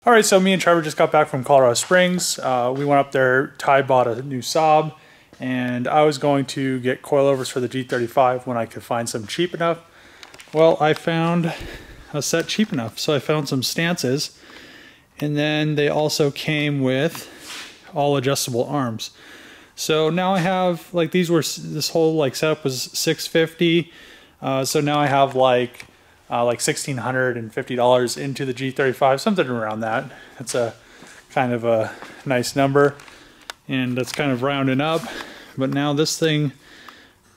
All right, so me and Trevor just got back from Colorado Springs. We went up there, Ty bought a new Saab, and I was going to get coilovers for the G35 when I could find some cheap enough. Well, I found a set cheap enough, so I found some stances, and then they also came with all adjustable arms. So now I have, like, this whole like setup was $650, so now I have like $1,650 into the G35, something around that. That's a kind of a nice number, and that's kind of rounding up. But now this thing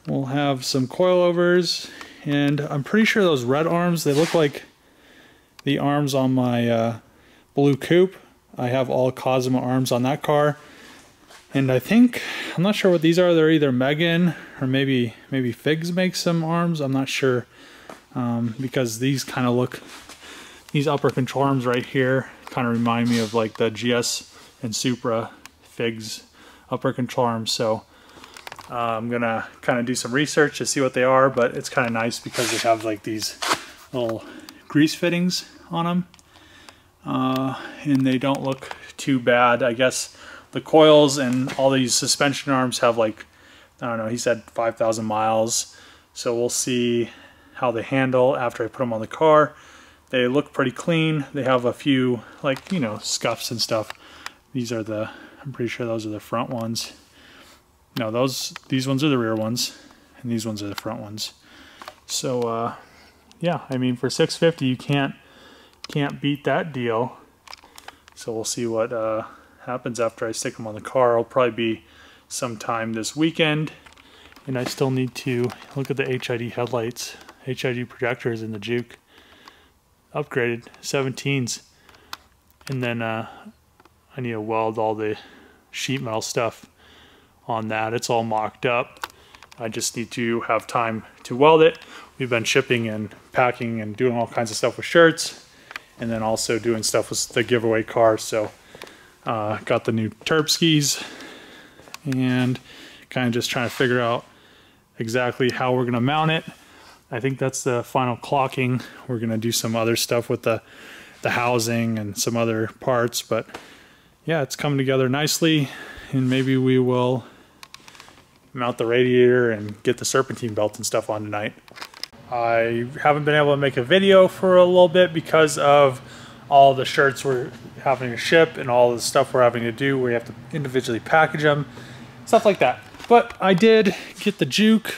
will have some coilovers, and I'm pretty sure those red arms, they look like the arms on my blue coupe. I have all Cosmo arms on that car, and I think, I'm not sure what these are. They're either Megan or maybe Figs makes some arms. I'm not sure. Because these kind of look, these upper control arms right here kind of remind me of like the GS and Supra Figs upper control arms. So I'm gonna kind of do some research to see what they are, but it's kind of nice because they have like these little grease fittings on them, and they don't look too bad. I guess the coils and all these suspension arms have, like, I don't know, he said 5,000 miles, so we'll see how they handle after I put them on the car. They look pretty clean. They have a few, like, you know, scuffs and stuff. These are the, I'm pretty sure those are the front ones. No, these ones are the rear ones, and these ones are the front ones. So yeah, I mean, for $650 you can't beat that deal. So we'll see what happens after I stick them on the car. It'll probably be sometime this weekend, and I still need to look at the HID headlights. HID projectors in the Juke, upgraded 17s, and then I need to weld all the sheet metal stuff on that. It's all mocked up. I just need to have time to weld it. We've been shipping and packing and doing all kinds of stuff with shirts, and then also doing stuff with the giveaway car. So got the new Terp skis, and kind of just trying to figure out exactly how we're gonna mount it. I think that's the final clocking. We're gonna do some other stuff with the housing and some other parts, but yeah, it's coming together nicely, and maybe we will mount the radiator and get the serpentine belt and stuff on tonight. I haven't been able to make a video for a little bit because of all the shirts we're having to ship and all the stuff we're having to do. We have to individually package them, stuff like that. But I did get the Juke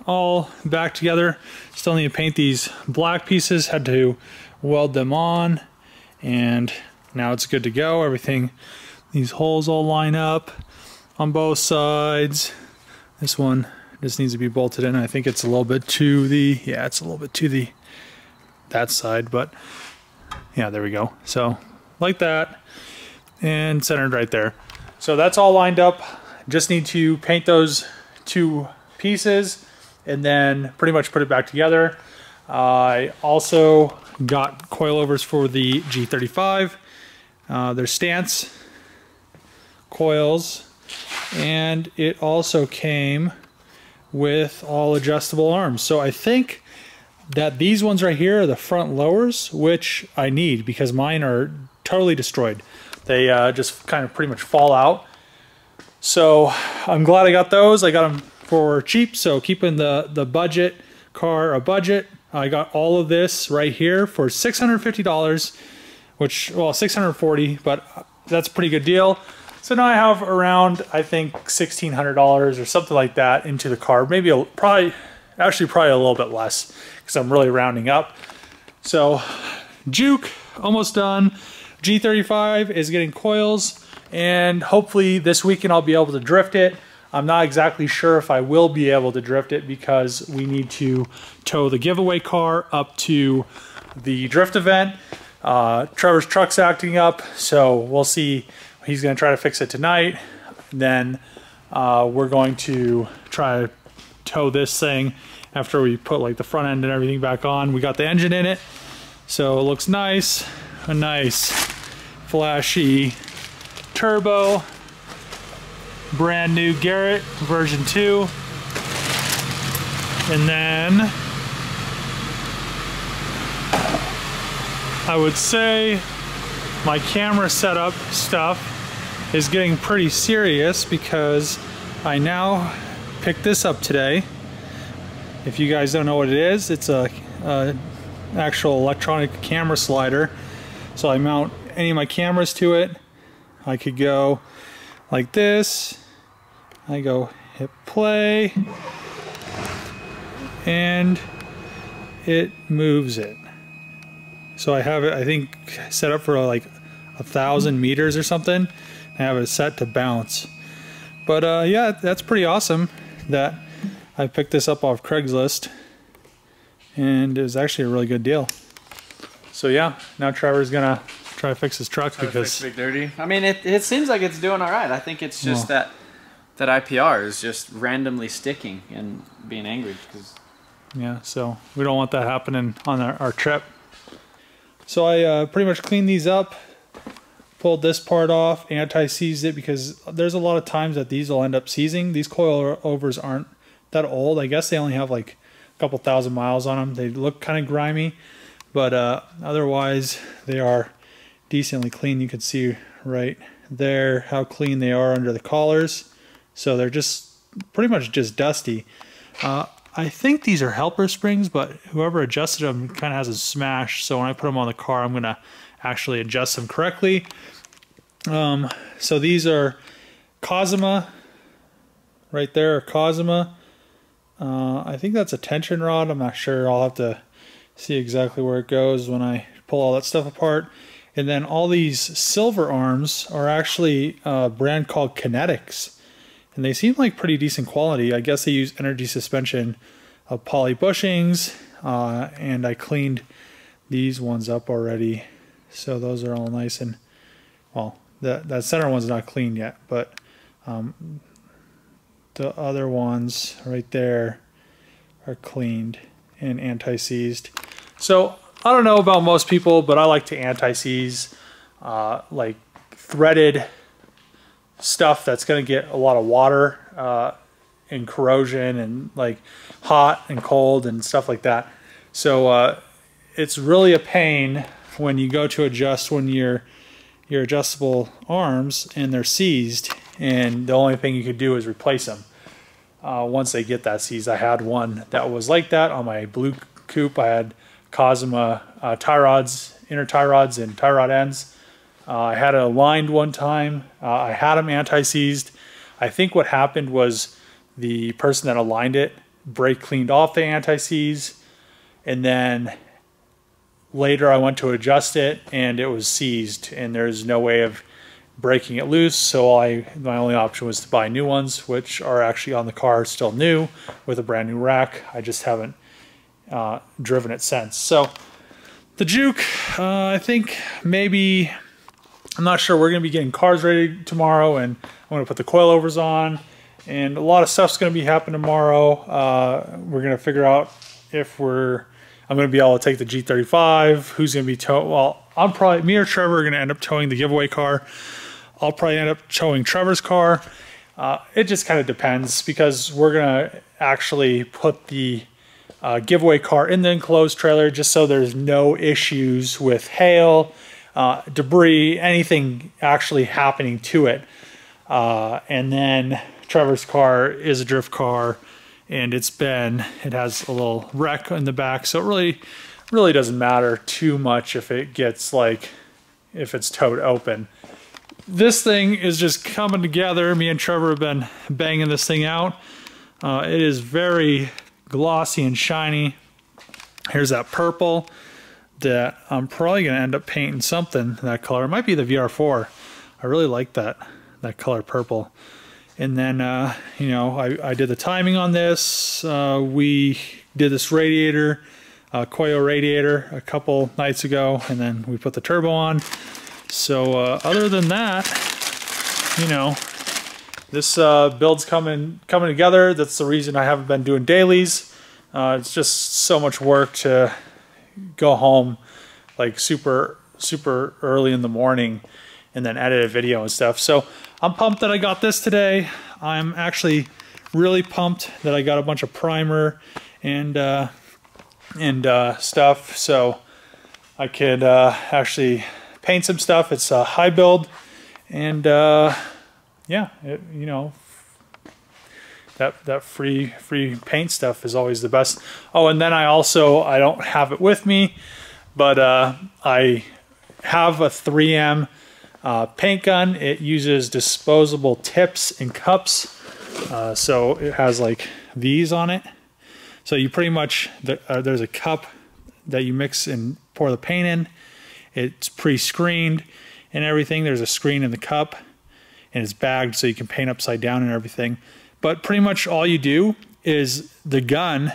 all back together. Still need to paint these black pieces, had to weld them on, and now it's good to go. Everything, these holes all line up on both sides. This one just needs to be bolted in. I think it's a little bit to the, yeah, it's a little bit to that side, but yeah, there we go. So like that, and centered right there. So that's all lined up. Just need to paint those two pieces and then pretty much put it back together. I also got coilovers for the G35. Their stance, coils, and it also came with all adjustable arms. So I think that these ones right here are the front lowers, which I need because mine are totally destroyed. They just kind of pretty much fall out. So I'm glad I got those. I got them for cheap, so keeping the budget car a budget. I got all of this right here for $650, which, well, $640, but that's a pretty good deal. So now I have around, I think, $1,600 or something like that into the car. Maybe probably a little bit less because I'm really rounding up. So Juke almost done. G35 is getting coils, and hopefully this weekend I'll be able to drift it. I'm not exactly sure if I will be able to drift it because we need to tow the giveaway car up to the drift event. Trevor's truck's acting up, so we'll see. He's going to try to fix it tonight. Then we're going to try to tow this thing after we put like the front end and everything back on. We got the engine in it, so it looks nice. A nice flashy turbo, brand new Garrett version 2. And then I would say my camera setup stuff is getting pretty serious because I now picked this up today. If you guys don't know what it is, it's a actual electronic camera slider. So I mount any of my cameras to it. I could go like this. I go hit play and it moves it. So I have it, I think, set up for like 1,000 meters or something. I have it set to bounce. But yeah, that's pretty awesome that I picked this up off Craigslist, and it was actually a really good deal. So yeah, now Trevor's gonna try to fix his truck because Big Dirty. I mean, it seems like it's doing all right. I think it's just that IPR is just randomly sticking and being angry. Yeah, so we don't want that happening on our trip. So I pretty much cleaned these up, pulled this part off, anti-seized it because there's a lot of times that these will end up seizing. These coilovers aren't that old. I guess they only have like a couple thousand miles on them. They look kind of grimy, but otherwise they are decently clean. You can see right there how clean they are under the collars. So they're just pretty much just dusty. I think these are helper springs, but whoever adjusted them kind of has a smash. So when I put them on the car, I'm going to actually adjust them correctly. So these are Cosima, right there, Cosima. I think that's a tension rod. I'm not sure. I'll have to see exactly where it goes when I pull all that stuff apart. And then all these silver arms are actually a brand called Kinetics. And they seem like pretty decent quality. I guess they use energy suspension of poly bushings. And I cleaned these ones up already. So those are all nice and, well, that center one's not clean yet. But the other ones right there are cleaned and anti-seized. So I don't know about most people, but I like to anti-seize like threaded stuff that's going to get a lot of water and corrosion and like hot and cold and stuff like that. So it's really a pain when you go to adjust when your adjustable arms and they're seized, and the only thing you could do is replace them once they get that seized. I had one that was like that on my blue coupe. I had Cosima tie rods, inner tie rods and tie rod ends. I had it aligned one time. I had them anti-seized. I think what happened was the person that aligned it brake cleaned off the anti-seize, and then later I went to adjust it and it was seized, and there's no way of breaking it loose. So my only option was to buy new ones, which are actually on the car still new with a brand new rack. I just haven't driven it since. So the Juke, I think maybe, I'm not sure, we're going to be getting cars ready tomorrow, and I'm going to put the coilovers on, and a lot of stuff's going to be happening tomorrow. We're going to figure out if I'm going to be able to take the G35, who's going to be towing. Well, me or Trevor are going to end up towing the giveaway car. I'll probably end up towing Trevor's car. It just kind of depends, because we're going to actually put the giveaway car in the enclosed trailer just so there's no issues with hail, debris, anything actually happening to it. And then Trevor's car is a drift car, and it has a little wreck in the back, so it really doesn't matter too much if it's towed open. This thing is just coming together. Me and Trevor have been banging this thing out. It is very glossy and shiny. Here's that purple that I'm probably going to end up painting something that color. It might be the VR4. I really like that color purple. And then, you know, I did the timing on this. We did this radiator, coil radiator, a couple nights ago, and then we put the turbo on. So other than that, you know, this build's coming together. That's the reason I haven't been doing dailies. It's just so much work to go home like super early in the morning and then edit a video and stuff. So I'm pumped that I got this today. I'm actually really pumped that I got a bunch of primer and stuff, so I could actually paint some stuff. It's a high build, and yeah, you know, that free paint stuff is always the best. Oh, and then I don't have it with me, but I have a 3M paint gun. It uses disposable tips and cups, so it has like these on it. So you pretty much, there's a cup that you mix and pour the paint in. It's pre-screened and everything. There's a screen in the cup, and it's bagged so you can paint upside down and everything. But pretty much all you do is the gun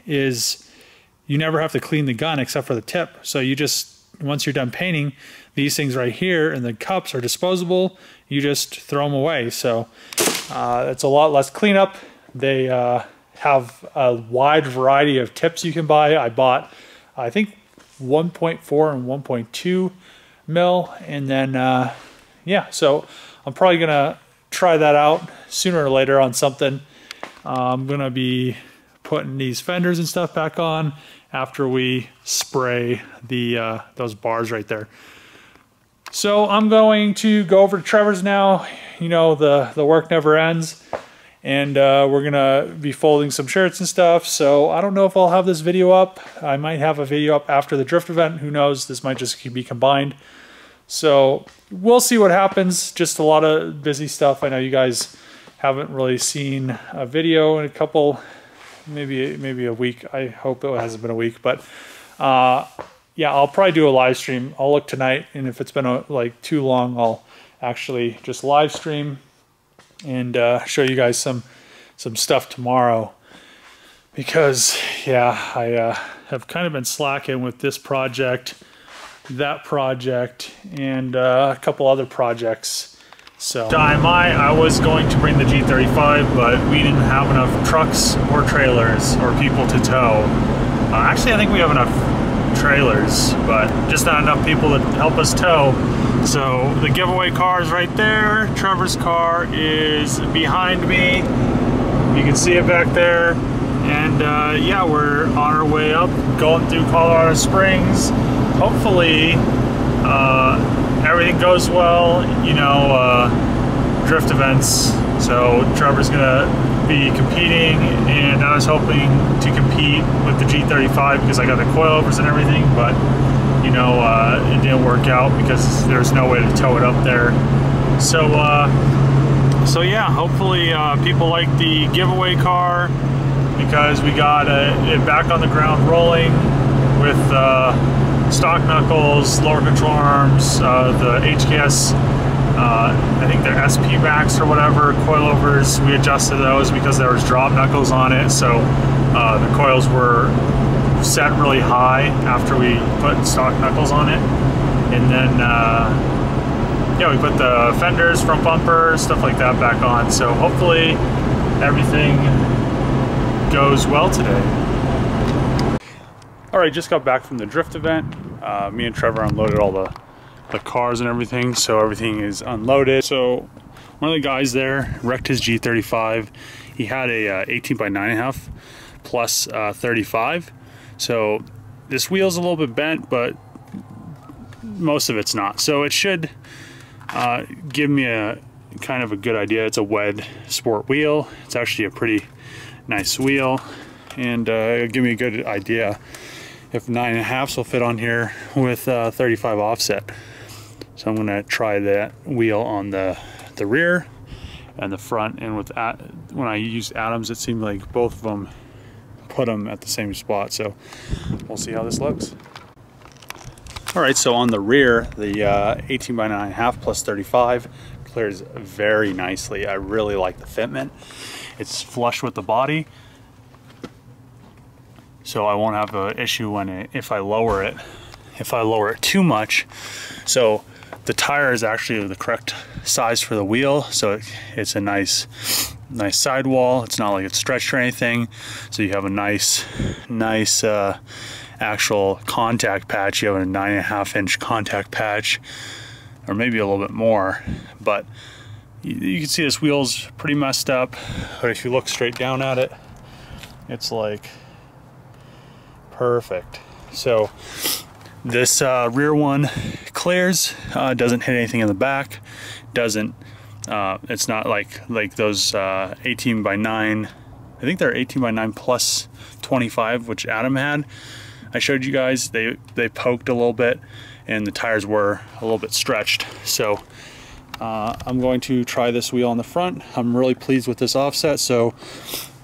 is, you never have to clean the gun except for the tip. So you just, once you're done painting, these things right here and the cups are disposable. You just throw them away. So it's a lot less cleanup. They have a wide variety of tips you can buy. I bought, I think, 1.4 and 1.2 mil, and then yeah, so I'm probably gonna try that out sooner or later on something. I'm gonna be putting these fenders and stuff back on after we spray the those bars right there. So I'm going to go over to Trevor's now. You know, the work never ends. And we're gonna be folding some shirts and stuff, so I don't know if I'll have this video up. I might have a video up after the drift event, who knows, this might just be combined. So we'll see what happens. Just a lot of busy stuff. I know you guys haven't really seen a video in a couple, maybe a week. I hope it hasn't been a week, but yeah, I'll probably do a live stream. I'll look tonight, and if it's been like too long, I'll actually just live stream and show you guys some stuff tomorrow, because yeah, I have kind of been slacking with this project, that project, and a couple other projects. So I was going to bring the G35, but we didn't have enough trucks or trailers or people to tow. Actually, I think we have enough trailers, but just not enough people to help us tow. So the giveaway car is right there. Trevor's car is behind me. You can see it back there. And yeah, we're on our way up, going through Colorado Springs. Hopefully everything goes well, you know, drift events. So Trevor's gonna be competing, and I was hoping to compete with the G35 because I got the coilovers and everything, but you know, it didn't work out because there's no way to tow it up there. So so yeah, hopefully people like the giveaway car, because we got it back on the ground rolling with stock knuckles, lower control arms, the HKS, I think they're SP Max or whatever, coilovers. We adjusted those because there was drop knuckles on it, so the coils were set really high after we put stock knuckles on it. And then yeah, we put the fenders, front bumper, stuff like that back on. So hopefully everything goes well today. All right, just got back from the drift event. Me and Trevor unloaded all the cars and everything, so everything is unloaded. So one of the guys there wrecked his G35. He had a 18 by 9.5 plus 35. So this wheel's a little bit bent, but most of it's not. So it should give me a kind of a good idea. It's a WED sport wheel. It's actually a pretty nice wheel, and it'll give me a good idea if 9.5s will fit on here with 35 offset. So I'm gonna try that wheel on the rear and the front, and with when I used Adams, it seemed like both of them put them at the same spot. So we'll see how this looks. All right, so on the rear, the 18 by 9.5 plus 35 clears very nicely. I really like the fitment. It's flush with the body, so I won't have an issue if I lower it too much. So the tire is actually the correct size for the wheel, so it's a nice sidewall. It's not like it's stretched or anything, so you have a nice actual contact patch. You have a 9.5 inch contact patch, or maybe a little bit more, but you can see this wheel's pretty messed up, but if you look straight down at it, it's like perfect. So this rear one clears, doesn't hit anything in the back, doesn't, it's not like those 18 by 9, I think they're 18 by 9 plus 25, which Adam had. I showed you guys, they poked a little bit and the tires were a little bit stretched. So I'm going to try this wheel on the front. I'm really pleased with this offset. So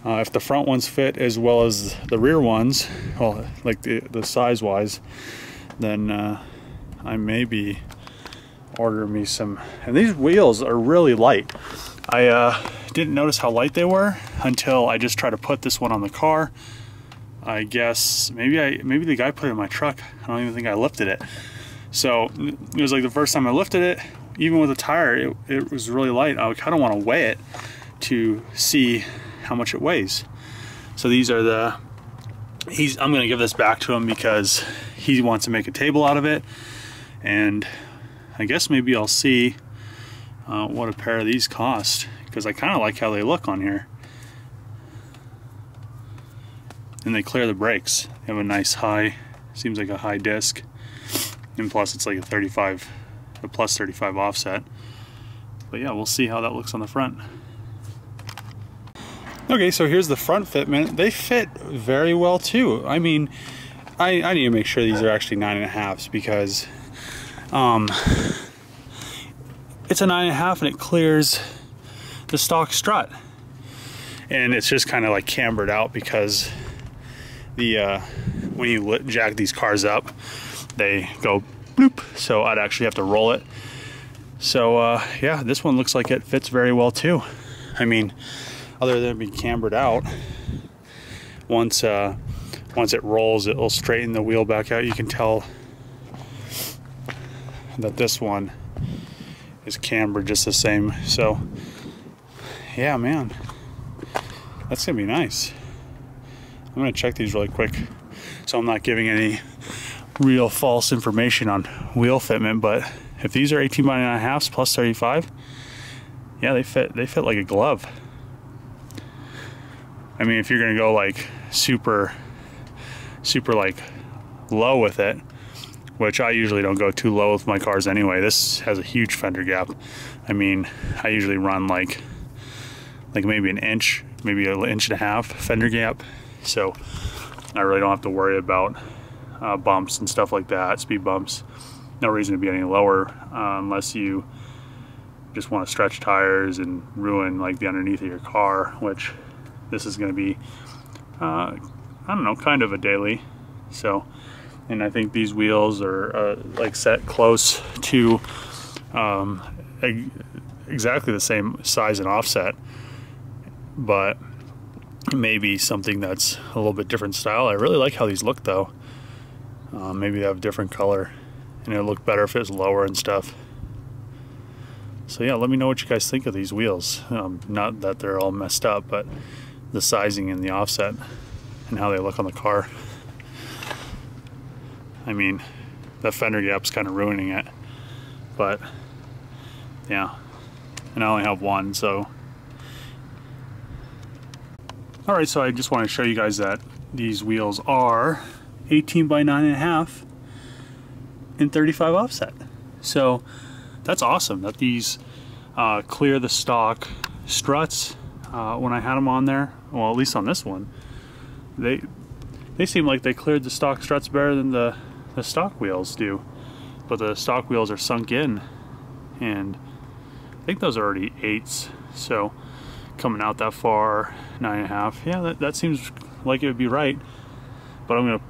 if the front ones fit as well as the rear ones, well, like the size wise, then I may be ordering me some. And these wheels are really light. I didn't notice how light they were until I just tried to put this one on the car. I guess maybe the guy put it in my truck. I don't even think I lifted it. So it was like the first time I lifted it, even with a tire, it was really light. I kind of want to weigh it to see how much it weighs. So these are the, I'm going to give this back to him because he wants to make a table out of it. And I guess maybe I'll see what a pair of these cost, because I kind of like how they look on here. And they clear the brakes. They have a nice high, seems like a high disc. And plus it's like a plus 35 offset. But yeah, we'll see how that looks on the front. Okay, so here's the front fitment. They fit very well too. I mean, I need to make sure these are actually 9.5s because it's a 9.5 and it clears the stock strut. And it's just kind of like cambered out because the when you jack these cars up, they go bloop. So I'd actually have to roll it. So yeah, this one looks like it fits very well too. I mean, other than being cambered out, once it rolls, it'll straighten the wheel back out. You can tell that this one is cambered just the same. So yeah, man, that's gonna be nice. I'm gonna check these really quick so I'm not giving any real false information on wheel fitment, but if these are 18 by 9.5s plus 35, yeah, they fit like a glove. I mean, if you're gonna go like super like low with it, which I usually don't go too low with my cars anyway. This has a huge fender gap. I mean, I usually run like maybe an inch, maybe an inch and a half fender gap. So I really don't have to worry about bumps and stuff like that, speed bumps. No reason to be any lower unless you just want to stretch tires and ruin like the underneath of your car, which this is going to be, I don't know, kind of a daily. So, and I think these wheels are like set close to exactly the same size and offset, but maybe something that's a little bit different style. I really like how these look though. Maybe they have different color and it'll look better if it was lower and stuff. So yeah, let me know what you guys think of these wheels. Not that they're all messed up, but the sizing and the offset and how they look on the car. I mean, the fender gap's kind of ruining it, but yeah, and I only have one, so. All right, so I just want to show you guys that these wheels are 18 by 9.5 and 35 offset. So that's awesome that these clear the stock struts. When I had them on there, well, at least on this one, they seem like they cleared the stock struts better than the stock wheels do. But the stock wheels are sunk in, and I think those are already 8s. So coming out that far, 9.5, yeah, that seems like it would be right. But I'm gonna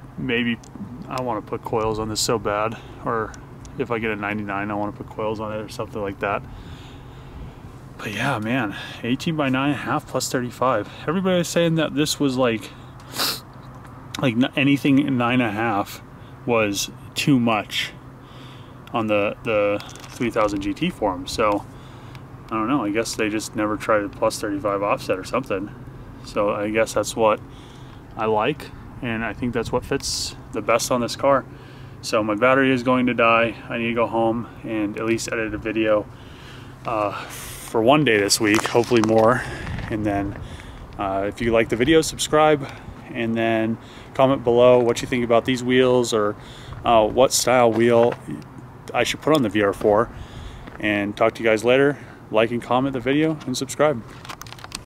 I want to put coils on this so bad, or if I get a 99, I want to put coils on it or something like that. But yeah, man, 18 by 9.5 plus 35. Everybody was saying that this was like anything 9.5 was too much on the 3000 GT form. So I don't know, I guess they just never tried a plus 35 offset or something. So I guess that's what I like, and I think that's what fits the best on this car. So my battery is going to die. I need to go home and at least edit a video for one day this week, hopefully more. And then if you like the video, subscribe, and then comment below what you think about these wheels, or what style wheel I should put on the VR4. And talk to you guys later. Like and comment the video and subscribe.